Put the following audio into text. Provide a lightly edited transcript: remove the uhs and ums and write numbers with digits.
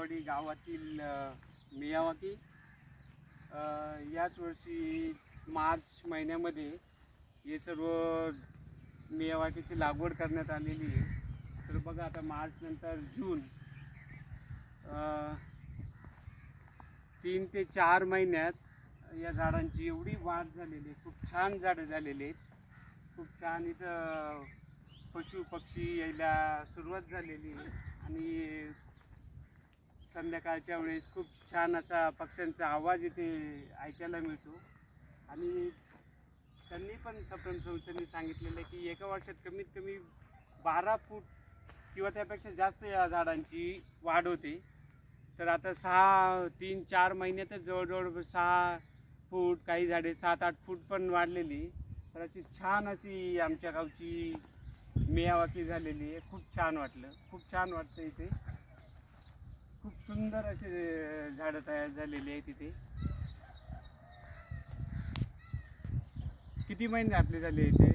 आंबेवाडी गावातील मियावाकी. याच वर्षी मार्च महिन्यामध्ये हे सर्व मियावाकीची लागवड करण्यात आलेली आहे. तर बघा आता मार्च नंतर जून 3 ते 4 महिन्यात या झाडांची एवढी वाढ झालेली आहे. खूप छान झाडं झालेली आहेत. खूप छान इथं पशु पक्षी यायला सुरुवात झालेली आहे आणि संध्याकाळच्या वेळेस खूप छान असा पक्ष्यांचा आवाज इथे ऐकायला मिळतो. आणि त्यांनी पण सप्रेम संस्थेने सांगितलेलं आहे की एका वर्षात कमीत कमी 12 फूट किंवा त्यापेक्षा जास्त या झाडांची वाढ होते. तर आता 3-4 महिन्यातच जवळजवळ 6 फूट, काही झाडे 7-8 फूट पण वाढलेली. तर अशी छान अशी आमच्या गावची मियावाकी झालेली आहे. खूप छान वाटलं, खूप छान वाटतं इथे. खूप सुंदर असे झाडं तयार झालेली आहेत इथे. किती महिने आपले झाले इथे?